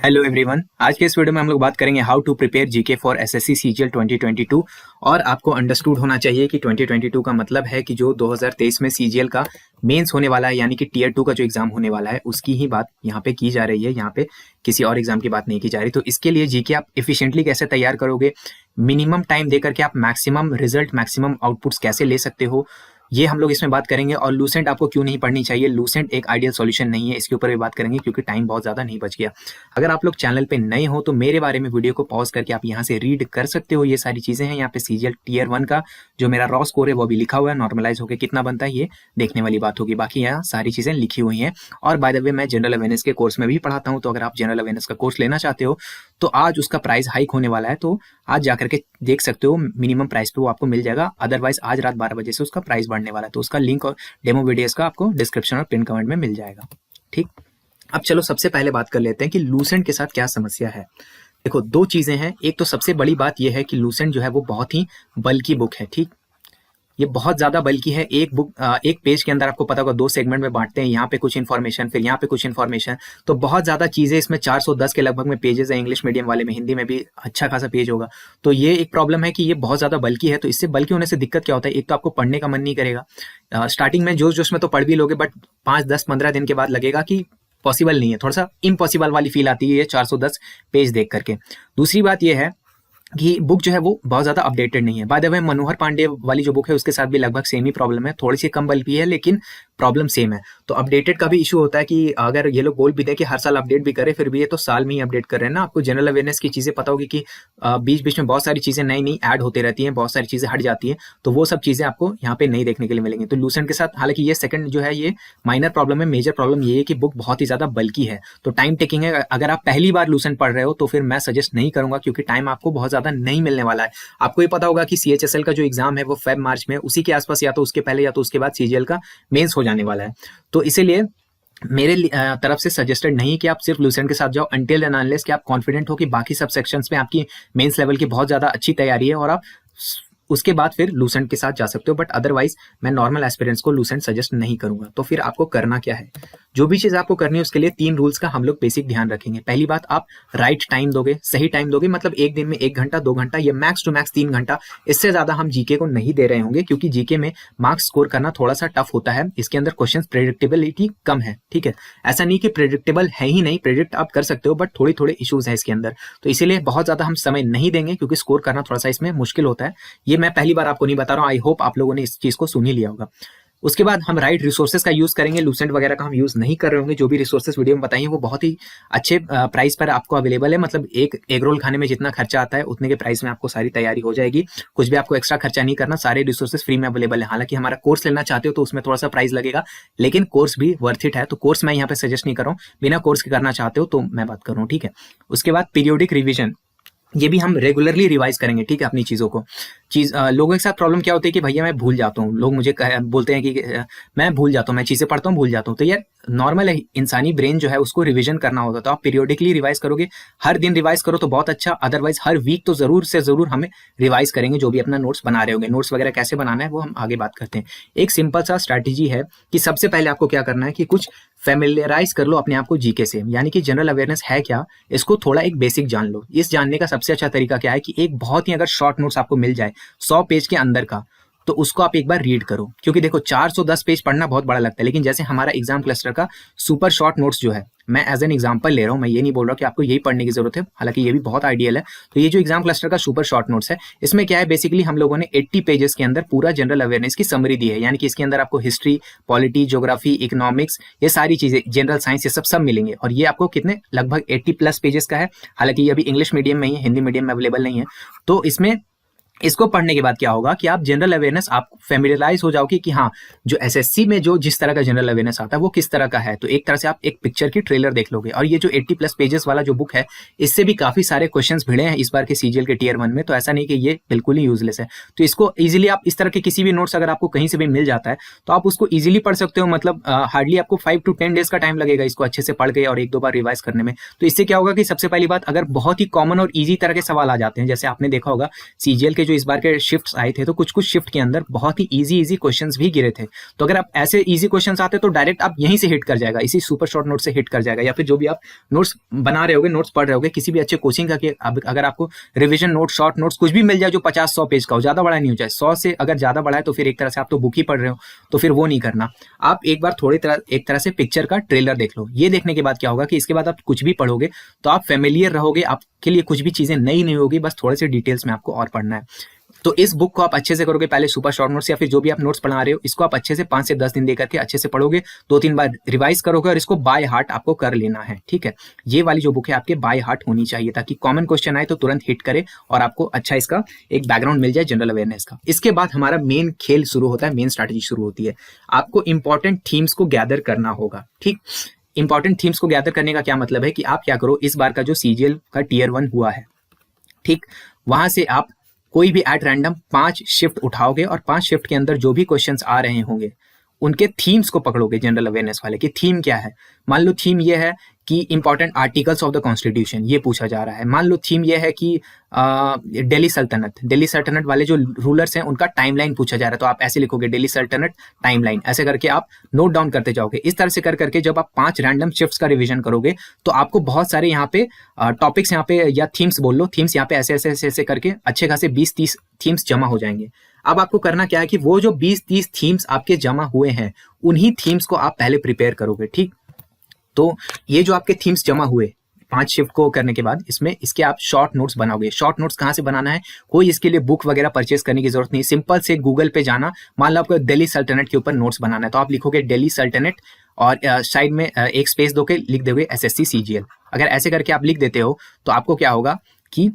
Hello everyone, आज के इस वीडियो में हम लोग बात करेंगे how to prepare GK for SSC CGL 2022। और आपको अंडरस्टूड होना चाहिए कि 2022 का मतलब है कि जो 2023 में सीजीएल का मेंस होने वाला है, यानी कि टीयर 2 का जो एग्जाम होने वाला है उसकी ही बात यहाँ पे की जा रही है। यहाँ पे किसी और एग्जाम की बात नहीं की जा रही। तो इसके लिए जीके आप एफिशिएंटली कैसे तैयार करोगे, मिनिमम टाइम देकर के आप मैक्सिमम रिजल्ट, मैक्सिमम आउटपुट्स कैसे ले सकते हो, ये हम लोग इसमें बात करेंगे। और लूसेंट आपको क्यों नहीं पढ़नी चाहिए, लूसेंट एक आइडियल सॉल्यूशन नहीं है, इसके ऊपर भी बात करेंगे क्योंकि टाइम बहुत ज़्यादा नहीं बच गया। अगर आप लोग चैनल पे नए हो तो मेरे बारे में वीडियो को पॉज करके आप यहाँ से रीड कर सकते हो। ये सारी चीज़ें हैं यहाँ पे। सीजीएल टीयर 1 का जो मेरा रॉ स्कोर है वो भी लिखा हुआ है, नॉर्मलाइज होकर कितना बनता है ये देखने वाली बात होगी। बाकी यहाँ सारी चीज़ें लिखी हुई हैं। और बाय द वे मैं जनरल अवेयरनेस के कोर्स में भी पढ़ाता हूँ, तो अगर आप जनरल अवेयरनेस का कोर्स लेना चाहते हो तो आज उसका प्राइस हाइक होने वाला है, तो आज जाकर के देख सकते हो। मिनिमम प्राइस पे वो आपको मिल जाएगा, अदरवाइज आज रात 12 बजे से उसका प्राइस बढ़ने वाला है। तो उसका लिंक और डेमो वीडियोस का आपको डिस्क्रिप्शन और पिन कमेंट में मिल जाएगा। ठीक, अब चलो सबसे पहले बात कर लेते हैं कि लूसेंट के साथ क्या समस्या है। देखो, दो चीजें हैं। एक तो सबसे बड़ी बात यह है कि लूसेंट जो है वो बहुत ही बल्की बुक है। ठीक, ये बहुत ज्यादा बल्कि है। एक पेज के अंदर आपको पता होगा 2 सेगमेंट में बांटते हैं, यहाँ पे कुछ इन्फॉर्मेशन, फिर यहाँ पे कुछ इन्फॉर्मेशन। तो बहुत ज्यादा चीजें इसमें 410 के लगभग में पेजेस है। इंग्लिश मीडियम वाले में, हिंदी में भी अच्छा खासा पेज होगा। तो ये एक प्रॉब्लम है कि ये बहुत ज्यादा बल्कि है। तो इससे बल्कि होने से दिक्कत क्या होता है, एक तो आपको पढ़ने का मन नहीं करेगा। स्टार्टिंग में जोश जोश में तो पढ़ भी लोगे, बट 5, 10, 15 दिन के बाद लगेगा कि पॉसिबल नहीं है, थोड़ा सा इम्पॉसिबल वाली फील आती है ये 410 पेज देख करके। दूसरी बात ये है कि बुक जो है वो बहुत ज्यादा अपडेटेड नहीं है। बाय द वे मनोहर पांडे वाली जो बुक है उसके साथ भी लगभग सेम ही प्रॉब्लम है, थोड़ी सी कम बल्कि है लेकिन प्रॉब्लम सेम है। तो अपडेटेड का भी इशू होता है कि अगर ये लोग बोल भी दें कि हर साल अपडेट भी करें, फिर भी ये तो साल में ही अपडेट कर रहे हैं ना। आपको जनरल अवेयरनेस की चीजें पता होगी कि बीच बीच में बहुत सारी चीजें नई नई ऐड होती रहती हैं, बहुत सारी चीजें हट जाती हैं। तो वो सब चीजें आपको यहाँ पे नहीं देखने के लिए मिलेंगी। तो लूसेंट के साथ हालांकि ये सेकंड जो है ये माइनर प्रॉब्लम है, मेजर प्रॉब्लम ये है कि बुक बहुत ही ज्यादा बल्कि है, तो टाइम टेकिंग है। अगर आप पहली बार लूसेंट पढ़ रहे हो तो फिर मैं सजेस्ट नहीं करूंगा, क्योंकि टाइम आपको बहुत ज्यादा नहीं मिलने वाला है। आपको ये पता होगा कि सीएचएसएल का जो एग्जाम है वो फेब मार्च में, उसी के आसपास या तो उसके पहले या तो उसके बाद सीजीएल का मेंस हो जाने वाला है। तो इसीलिए मेरे तरफ से सजेस्टेड नहीं कि आप सिर्फ लूसेंट के साथ जाओ अनटिल एंड अनलेस कि आप कॉन्फिडेंट हो कि बाकी सब सेक्शंस में आपकी मेंस लेवल की बहुत ज्यादा अच्छी तैयारी है, और आप उसके बाद फिर लूसेंट के साथ जा सकते हो। बट अदरवाइज मैं नॉर्मल एस्पिरेंट्स को लूसेंट सजेस्ट नहीं करूंगा। तो फिर आपको करना क्या है, जो भी चीज आपको करनी है उसके लिए 3 रूल्स का हम लोग बेसिक ध्यान रखेंगे। पहली बात, आप राइट टाइम दोगे, सही टाइम दोगे, मतलब एक दिन में 1 घंटा 2 घंटा, ये मैक्स टू मैक्स 3 घंटा। इससे ज्यादा हम जीके को नहीं दे रहे होंगे, क्योंकि जीके में मार्क्स स्कोर करना थोड़ा सा टफ होता है। इसके अंदर क्वेश्चन प्रेडिक्टेबिलिटी कम है। ठीक है, ऐसा नहीं कि प्रेडिक्टेबल है ही नहीं, प्रेडिक्ट आप कर सकते हो, बट थोड़ी थोड़े इश्यूज है इसके अंदर। तो इसीलिए बहुत ज्यादा हम समय नहीं देंगे, क्योंकि स्कोर करना थोड़ा सा इसमें मुश्किल होता है। ये मैं पहली बार आपको नहीं बता रहा हूँ, आई होप आप लोगों ने इस चीज को सुन ही लिया होगा। उसके बाद हम राइट रिसोर्सेज का यूज करेंगे, लूसेंट वगैरह का हम यूज नहीं कर रहे होंगे। जो भी रिसोर्सेज वीडियो में बताइए वो बहुत ही अच्छे प्राइस पर आपको अवेलेबल है। मतलब एक एग रोल खाने में जितना खर्चा आता है उतने के प्राइस में आपको सारी तैयारी हो जाएगी। कुछ भी आपको एक्स्ट्रा खर्चा नहीं करना, सारे रिसोर्सेज फ्री में अवेलेबल है। हालांकि हमारा कोर्स लेना चाहते हो तो उसमें थोड़ा सा प्राइस लगेगा, लेकिन कोर्स भी वर्थ इट है। तो कोर्स मैं यहाँ पे सजेस्ट नहीं कर रहा हूँ, बिना कोर्स के करना चाहते हो तो मैं बात कर रहा हूँ। ठीक है, उसके बाद पीरियोडिक रिविजन, ये भी हम रेगुलरली रिवाइज करेंगे। ठीक है, अपनी चीजों को लोगों के साथ प्रॉब्लम क्या होती है कि भैया मैं भूल जाता हूँ। लोग मुझे बोलते हैं कि मैं भूल जाता हूँ, मैं चीजें पढ़ता हूँ भूल जाता हूँ। तो यार नॉर्मल है, इंसानी ब्रेन जो है उसको रिवीजन करना होता है। तो आप पीरियोडिकली रिवाइज करोगे, हर दिन रिवाइज करो तो बहुत अच्छा, अदरवाइज हर वीक तो जरूर से जरूर हमें रिवाइज करेंगे। जो भी अपना नोट्स बना रहे होंगे, नोट्स वगैरह कैसे बनाना है वो हम आगे बात करते हैं। एक सिंपल सा स्ट्रैटेजी है कि सबसे पहले आपको क्या करना है कि कुछ फेमिलियराइज कर लो अपने आप को जीके से, यानी कि जनरल अवेयरनेस है क्या, इसको थोड़ा एक बेसिक जान लो। इस जानने का सबसे अच्छा तरीका क्या है कि एक बहुत ही अगर शॉर्ट नोट्स आपको मिल जाए 100 पेज के अंदर का, तो उसको आप एक बार रीड करो। क्योंकि देखो 410 पेज पढ़ना बहुत बड़ा लगता है, लेकिन जैसे हमारा एग्जाम क्लस्टर का सुपर शॉर्ट नोट्स जो है, मैं एज एन एग्जांपल ले रहा हूँ, मैं ये नहीं बोल रहा कि आपको यही पढ़ने की जरूरत है, हालांकि ये भी बहुत आइडियल है। तो ये जो एग्जाम क्लस्टर का सुपर शॉर्ट नोट्स है, इसमें क्या है, बेसिकली हम लोगों ने 80 पेजेस के अंदर पूरा जनरल अवेयरनेस की समरी दी है। यानी कि इसके अंदर आपको हिस्ट्री, पॉलिटी, ज्योग्राफी, इकोनॉमिक्स, ये सारी चीजें, जनरल साइंस, ये सब मिलेंगे। और ये आपको कितने, लगभग 80+ पेजेस का है। हालांकि ये अभी इंग्लिश मीडियम में ही है, हिंदी मीडियम में अवेलेबल नहीं है। तो इसमें इसको पढ़ने के बाद क्या होगा कि आप जनरल अवेयरनेस आप फेमिलियराइज हो जाओगे कि हाँ, जो एसएससी में जो जिस तरह का जनरल अवेयरनेस आता है वो किस तरह का है। तो एक तरह से आप एक पिक्चर की ट्रेलर देख लोगे। और ये जो 80+ पेजेस वाला जो बुक है, इससे भी काफी सारे क्वेश्चंस भिड़े हैं इस बार के सीजीएल के टीयर 1 में। तो ऐसा नहीं कि ये बिल्कुल ही यूजलेस है। तो इसको इजिली आप इस तरह के किसी भी नोट्स अगर आपको कहीं से भी मिल जाता है तो आप उसको इजिली पढ़ सकते हो। मतलब हार्डली आपको 5 to 10 डेज का टाइम लगेगा इसको अच्छे से पढ़ के और 1-2 बार रिवाइज करने में। तो इससे क्या होगा कि सबसे पहली बात, अगर बहुत ही कॉमन और ईजी तरह के सवाल आ जाते हैं, जैसे आपने देखा होगा सीजीएल के जो जो इस बार के शिफ्ट्स आए थे तो कुछ कुछ शिफ्ट के अंदर बहुत ही इजी क्वेश्चंस भी गिरे थे। तो अगर आप ऐसे इजी क्वेश्चंस आते तो डायरेक्ट आप यहीं से हिट कर जाएगा, इसी सुपर शॉर्ट नोट से हिट कर जाएगा, या फिर जो भी आप नोट्स बना रहे होगे, नोट्स पढ़ रहे होगे किसी भी अच्छे कोचिंग का, अगर आपको रिविजन नोट, शॉर्ट नोट्स कुछ भी मिल जाए जो 50-100 पेज का हो, ज्यादा बड़ा नहीं हो जाए, 100 से अगर ज्यादा बड़ा है तो फिर एक तरह से आप तो बुक ही पढ़ रहे हो, तो फिर वो नहीं करना। आप एक बार एक तरह से पिक्चर का ट्रेलर देख लो। ये देखने के बाद क्या होगा कि इसके बाद आप कुछ भी पढ़ोगे तो आप फेमिलियर रहोगे, आपके लिए कुछ भी चीजें नई नहीं होगी, बस थोड़े से डिटेल्स में आपको और पढ़ना है। तो इस बुक को आप अच्छे से करोगे, पहले सुपर शॉर्ट नोट्स या फिर जो भी आप नोट्स पढ़ा रहे हो इसको आप अच्छे से 5 से 10 दिन देकर के अच्छे से पढ़ोगे, 2-3 बार रिवाइज करोगे और इसको बाय हार्ट आपको कर लेना है, ठीक है। ये वाली जो बुक है आपके बाय हार्ट होनी चाहिए ताकि कॉमन क्वेश्चन आए तो तुरंत हिट करे और आपको अच्छा इसका एक बैकग्राउंड मिल जाए जनरल अवेयरनेस का। इसके बाद हमारा मेन खेल शुरू होता है, मेन स्ट्रैटेजी शुरू होती है। आपको इंपॉर्टेंट थीम्स को गैदर करना होगा, ठीक। इंपॉर्टेंट थीम्स को गैदर करने का क्या मतलब है कि आप क्या करो, इस बार का जो सीजीएल का टियर 1 हुआ है, ठीक, वहां से आप कोई भी एट रैंडम 5 शिफ्ट उठाओगे और 5 शिफ्ट के अंदर जो भी क्वेश्चंस आ रहे होंगे उनके थीम्स को पकड़ोगे। जनरल अवेयरनेस वाले की थीम क्या है, मान लो थीम ये है कि important articles of the constitution, ये पूछा जा रहा है। मान लो थीम ये है कि दिल्ली सल्तनत वाले जो रूलर्स हैं उनका टाइमलाइन पूछा जा रहा है, तो आप ऐसे लिखोगे दिल्ली सल्तनत टाइमलाइन, ऐसे करके आप नोट डाउन करते जाओगे। इस तरह से कर करके जब आप 5 रैंडम शिफ्ट्स का रिवीजन करोगे तो आपको बहुत सारे यहाँ पे टॉपिक्स यहाँ पे या थीम्स बोल लो, थीम्स यहाँ पे ऐसे करके अच्छे खासे 20-30 थीम्स जमा हो जाएंगे। अब आपको करना क्या है कि वो जो 20-30 थीम्स आपके जमा हुए हैं उन्हीं थीम्स को आप पहले प्रिपेयर करोगे, ठीक। तो ये जो आपके थीम्स जमा हुए 5 शिफ्ट को करने के बाद इसके आप शॉर्ट नोट्स बनाओगे। शॉर्ट नोट्स कहाँ से बनाना है, कोई इसके लिए बुक वगैरह परचेस करने की जरूरत नहीं, सिंपल से गूगल पे जाना। मान लो आपको दिल्ली सल्तनत के ऊपर नोट्स बनाना है तो आप लिखोगे दिल्ली सल्तनत और साइड में एक स्पेस दो के लिख दोगे एसएससी सीजीएल। अगर ऐसे करके आप लिख देते हो तो आपको क्या होगा कि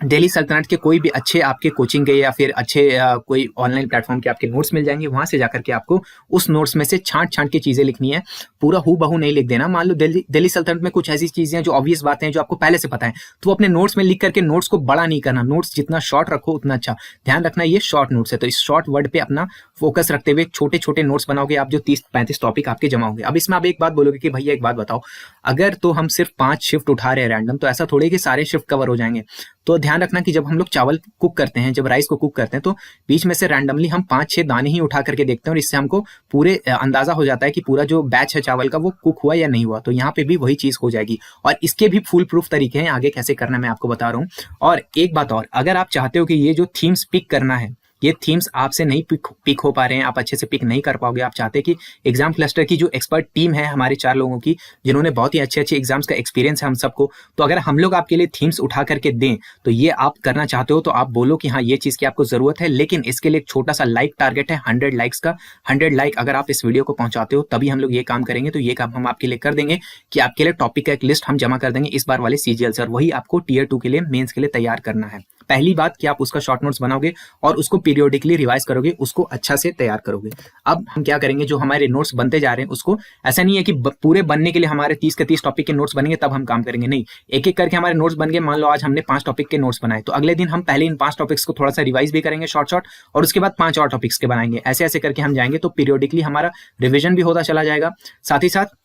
दिल्ली सल्तनत के कोई भी अच्छे आपके कोचिंग के या फिर अच्छे कोई ऑनलाइन प्लेटफॉर्म के आपके नोट्स मिल जाएंगे, वहां से जाकर के आपको उस नोट्स में से छांट के चीजें लिखनी है, पूरा हूबहू नहीं लिख देना। मान लो दिल्ली सल्तनत में कुछ ऐसी चीजें हैं जो ऑब्वियस बातें हैं जो आपको पहले से पता है, तो अपने नोट्स में लिख करके नोट्स को बड़ा नहीं करना, नोट्स जितना शॉर्ट रखो उतना अच्छा। ध्यान रखना ये शॉर्ट नोट्स है, तो इस शॉर्ट वर्ड पे अपना फोकस रखते हुए छोटे छोटे नोट्स बनाओगे आप, जो 30-35 टॉपिक आपके जमा होंगे। अब इसमें आप एक बात बोलोगे कि भैया एक बात बताओ, अगर तो हम सिर्फ 5 शिफ्ट उठा रहे हैं रैंडम तो ऐसा थोड़ी कि सारे शिफ्ट कवर हो जाएंगे। तो ध्यान रखना कि जब हम लोग चावल कुक करते हैं, जब राइस को कुक करते हैं तो बीच में से रैंडमली हम 5-6 दाने ही उठा करके देखते हैं और इससे हमको पूरे अंदाजा हो जाता है कि पूरा जो बैच है चावल का वो कुक हुआ या नहीं हुआ। तो यहाँ पे भी वही चीज हो जाएगी और इसके भी फुल प्रूफ तरीके हैं, आगे कैसे करना मैं आपको बता रहा हूँ। और एक बात और, अगर आप चाहते हो कि ये जो थीम्स पिक करना है ये थीम्स आपसे नहीं पिक हो पा रहे हैं, आप अच्छे से पिक नहीं कर पाओगे, आप चाहते कि एग्जाम क्लस्टर की जो एक्सपर्ट टीम है हमारे 4 लोगों की, जिन्होंने बहुत ही अच्छे अच्छे एग्जाम्स का एक्सपीरियंस है हम सबको, तो अगर हम लोग आपके लिए थीम्स उठा करके दें तो ये आप करना चाहते हो तो आप बोलो कि हाँ ये चीज की आपको जरूरत है। लेकिन इसके लिए एक छोटा सा लाइक टारगेट है, 100 लाइक्स का। 100 लाइक अगर आप इस वीडियो को पहुंचाते हो तभी हम लोग ये काम करेंगे। तो ये काम हम आपके लिए कर देंगे कि आपके लिए टॉपिक का एक लिस्ट हम जमा कर देंगे इस बार वाले सीजीएल से, और वही आपको टियर 2 के लिए, मेंस के लिए तैयार करना है। पहली बात कि आप उसका शॉर्ट नोट्स बनाओगे और उसको पीरियोडिकली रिवाइज करोगे, उसको अच्छा से तैयार करोगे। अब हम क्या करेंगे, जो हमारे नोट्स बनते जा रहे हैं उसको, ऐसा नहीं है कि पूरे बनने के लिए हमारे 30 के 30 टॉपिक के नोट्स बनेंगे तब हम काम करेंगे, नहीं, एक एक करके हमारे नोट्स बन गए। मान लो आज हमने 5 टॉपिक के नोट्स बनाए तो अगले दिन हम पहले इन 5 टॉपिक्स को थोड़ा सा रिवाइज भी करेंगे शॉर्ट और उसके बाद 5 और टॉपिक्स के बनाएंगे। ऐसे ऐसे करके हम जाएंगे तो पीरियोडिकली हमारा रिविजन भी होता चला जाएगा। साथ ही साथ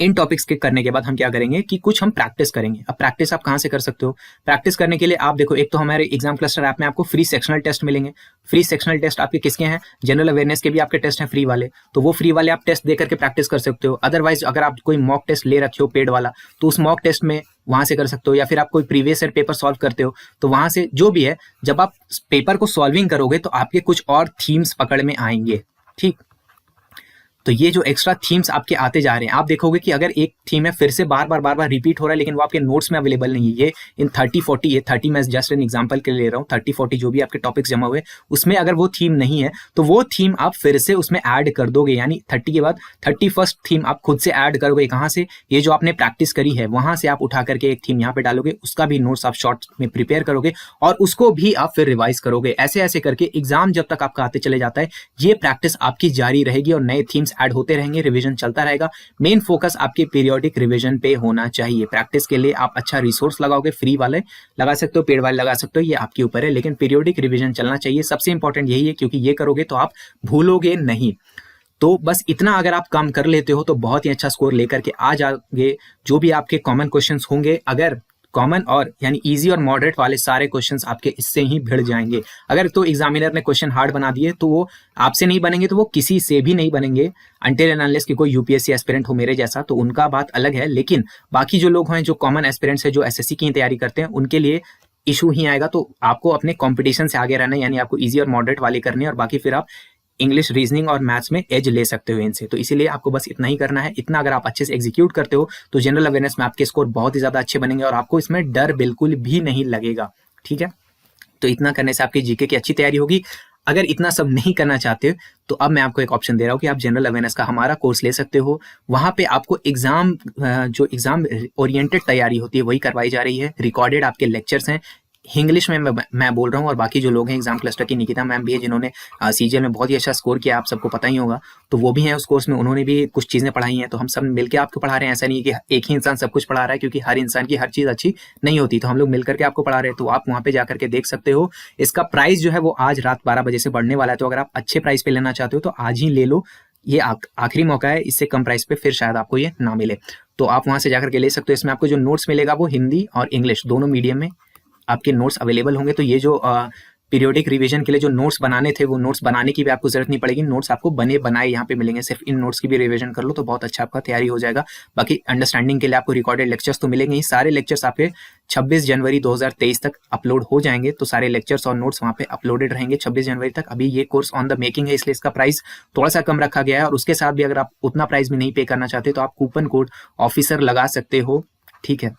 इन टॉपिक्स के करने के बाद हम क्या करेंगे कि कुछ हम प्रैक्टिस करेंगे। अब प्रैक्टिस आप कहाँ से कर सकते हो, प्रैक्टिस करने के लिए आप देखो, एक तो हमारे एग्जाम क्लस्टर ऐप में आपको फ्री सेक्शनल टेस्ट मिलेंगे। फ्री सेक्शनल टेस्ट आपके किसके हैं, जनरल अवेयरनेस के भी आपके टेस्ट हैं फ्री वाले, तो वो फ्री वाले आप टेस्ट दे करके प्रैक्टिस कर सकते हो। अदरवाइज अगर आप कोई मॉक टेस्ट ले रखे हो पेड वाला तो उस मॉक टेस्ट में वहां से कर सकते हो, या फिर आप कोई प्रीवियस ईयर पेपर सॉल्व करते हो तो वहां से जो भी है, जब आप पेपर को सॉल्विंग करोगे तो आपके कुछ और थीम्स पकड़ में आएंगे, ठीक। तो ये जो एक्स्ट्रा थीम्स आपके आते जा रहे हैं, आप देखोगे कि अगर एक थीम है फिर से बार बार रिपीट हो रहा है लेकिन वो आपके नोट्स में अवेलेबल नहीं है, ये इन 30-40, ये 30 मैं जस्ट एन एग्जांपल के लिए ले रहा हूँ, 30-40 जो भी आपके टॉपिक्स जमा हुए उसमें अगर वो थीम नहीं है तो वो थीम आप फिर से उसमें ऐड कर दोगे, यानी 30 के बाद 31st थीम आप खुद से ऐड करोगे। कहाँ से, ये जो आपने प्रैक्टिस करी है वहां से आप उठा करके एक थीम यहाँ पे डालोगे, उसका भी नोट्स आप शॉर्ट में प्रिपेयर करोगे और उसको भी आप फिर रिवाइज करोगे। ऐसे ऐसे करके एग्जाम जब तक आपका आते चले जाता है ये प्रैक्टिस आपकी जारी रहेगी और नए थीम्स ऐड होते रहेंगे, रिवीजन चलता रहेगा। मेन फोकस आपके पीरियोडिक रिवीजन पे होना चाहिए। प्रैक्टिस के लिए आप अच्छा रिसोर्स लगाओगे, फ्री वाले लगा सकते हो, पेड वाले लगा सकते हो, ये आपके ऊपर है, लेकिन पीरियोडिक रिवीजन चलना चाहिए। सबसे इंपॉर्टेंट यही है क्योंकि ये करोगे तो आप भूलोगे नहीं। तो बस इतना अगर आप काम कर लेते हो तो बहुत ही अच्छा स्कोर लेकर के आ जाओगे। जो भी आपके कॉमन क्वेश्चंस होंगे, अगर कॉमन और यानी इजी और मॉडरेट वाले सारे क्वेश्चंस आपके इससे ही भिड़ जाएंगे। अगर तो एग्जामिनर ने क्वेश्चन हार्ड बना दिए तो वो आपसे नहीं बनेंगे, तो वो किसी से भी नहीं बनेंगे अनटिल एंड अनलेस कि कोई यूपीएससी एस्पिरेंट हो मेरे जैसा, तो उनका बात अलग है। लेकिन बाकी जो लोग हैं, जो कॉमन एस्पिरेंट्स है, जो एसएससी की तैयारी करते हैं, उनके लिए इशू ही आएगा। तो आपको अपने कंपटीशन से आगे रहना है, यानी आपको इजी और मॉडरेट वाले करने हैं, और बाकी फिर आप इंग्लिश, रीजनिंग और मैथ्स में एज ले सकते हो इनसे। तो इसीलिए आपको बस इतना ही करना है। इतना अगर आप अच्छे से एग्जीक्यूट करते हो तो जनरल अवेयरनेस में आपके स्कोर बहुत ही ज्यादा अच्छे बनेंगे और आपको इसमें डर बिल्कुल भी नहीं लगेगा। ठीक है, तो इतना करने से आपकी जीके की अच्छी तैयारी होगी। अगर इतना सब नहीं करना चाहते तो अब मैं आपको एक ऑप्शन दे रहा हूँ कि आप जनरल अवेयरनेस का हमारा कोर्स ले सकते हो। वहां पे आपको जो एग्जाम ओरिएंटेड तैयारी होती है वही करवाई जा रही है। रिकॉर्डेड आपके लेक्चर्स हैं इंग्लिश में, मैं बोल रहा हूँ, और बाकी जो लोग हैं एग्जाम क्लस्टर की निकिता मैम भी है जिन्होंने सीजीएल में बहुत ही अच्छा स्कोर किया, आप सबको पता ही होगा, तो वो भी हैं उस कोर्स में, उन्होंने भी कुछ चीज़ें पढ़ाई हैं। तो हम सब मिलकर आपको पढ़ा रहे हैं। ऐसा नहीं है कि एक ही इंसान सब कुछ पढ़ा रहा है, क्योंकि हर इंसान की हर चीज़ अच्छी नहीं होती। तो हम लोग मिलकर के आपको पढ़ा रहे हैं, तो आप वहाँ पे जाकर के देख सकते हो। इसका प्राइस जो है वो आज रात 12 बजे से बढ़ने वाला है। तो अगर आप अच्छे प्राइस पे लेना चाहते हो तो आज ही ले लो, ये आखिरी मौका है। इससे कम प्राइस पे फिर शायद आपको ये ना मिले, तो आप वहाँ से जाकर के ले सकते हो। इसमें आपको जो नोट्स मिलेगा वो हिंदी और इंग्लिश दोनों मीडियम में आपके नोट्स अवेलेबल होंगे। तो ये जो पीरियोडिक रिवीजन के लिए जो नोट्स बनाने थे, वो नोट्स बनाने की भी आपको जरूरत नहीं पड़ेगी। नोट्स आपको बने बनाए यहाँ पे मिलेंगे। सिर्फ इन नोट्स की भी रिवीजन कर लो तो बहुत अच्छा आपका तैयारी हो जाएगा। बाकी अंडरस्टैंडिंग के लिए आपको रिकॉर्डेड लेक्चर्स तो मिलेंगे ही। सारे लेक्चर्स आपके 26 जनवरी 2023 तक अपलोड हो जाएंगे। तो सारे लेक्चर्स और नोट्स वहाँ पे अपलोडेड रहेंगे 26 जनवरी तक। अभी ये कोर्स ऑन द मेकिंग है, इसलिए इसका प्राइस थोड़ा सा कम रखा गया है। और उसके साथ भी अगर आप उतना प्राइस भी नहीं पे करना चाहते तो आप कूपन कोड ऑफिसर लगा सकते हो। ठीक है,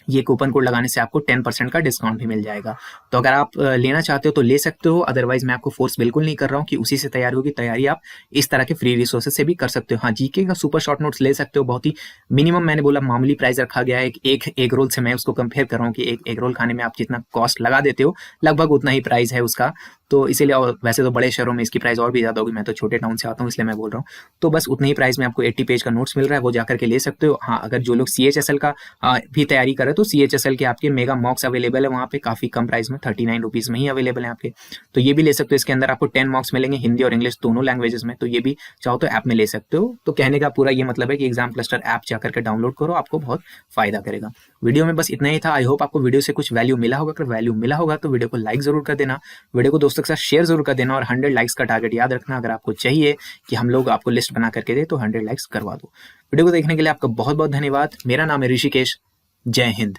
ये कूपन कोड लगाने से आपको 10% का डिस्काउंट भी मिल जाएगा। तो अगर आप लेना चाहते हो तो ले सकते हो, अदरवाइज मैं आपको फोर्स बिल्कुल नहीं कर रहा हूँ कि उसी से तैयारी होगी। तैयारी आप इस तरह के फ्री रिसोर्सेज से भी कर सकते हो। हाँ, जीके का सुपर शॉर्ट नोट्स ले सकते हो। बहुत ही मिनिमम, मैंने बोला मामूली प्राइस रखा गया है। एक एग रोल से मैं उसको कंपेयर कर रहा हूँ कि एक एग रोल खाने में आप जितना कॉस्ट लगा देते हो लगभग उतना ही प्राइस है उसका। तो इसीलिए, वैसे तो बड़े शहरों में इसकी प्राइस और भी ज़्यादा होगी, मैं तो छोटे टाउन से आता हूँ इसलिए मैं बोल रहा हूँ। तो बस उतने ही प्राइस में आपको 80 पेज का नोट्स मिल रहा है, वो जाकर के ले सकते हो। हाँ, अगर जो लोग CHSL का भी तैयारी करें तो CHSL के आपके मेगा मॉक्स अवेलेबल है वहाँ पे काफ़ी कम प्राइस में, 39 रुपीज़ में ही अवेलेबल है आपके। तो ये भी ले सकते हो। इसके अंदर आपको 10 मॉक्स मिलेंगे हिंदी और इंग्लिश दोनों लैंग्वेजेस में। तो ये भी चाहो तो ऐप में ले सकते हो। तो कहने का पूरा ये मतलब है कि एग्जाम क्लस्टर ऐप जाकर के डाउनलोड करो, आपको बहुत फायदा करेगा। वीडियो में बस इतना ही था। आई होप आपको वीडियो से कुछ वैल्यू मिला होगा। अगर वैल्यू मिला होगा तो वीडियो को लाइक जरूर कर देना, वीडियो को दोस्तों के साथ शेयर जरूर कर देना, और 100 लाइक्स का टारगेट याद रखना। अगर आपको चाहिए कि हम लोग आपको लिस्ट बना करके दे तो 100 लाइक्स करवा दो। वीडियो को देखने के लिए आपका बहुत बहुत धन्यवाद। मेरा नाम है ऋषिकेश। जय हिंद।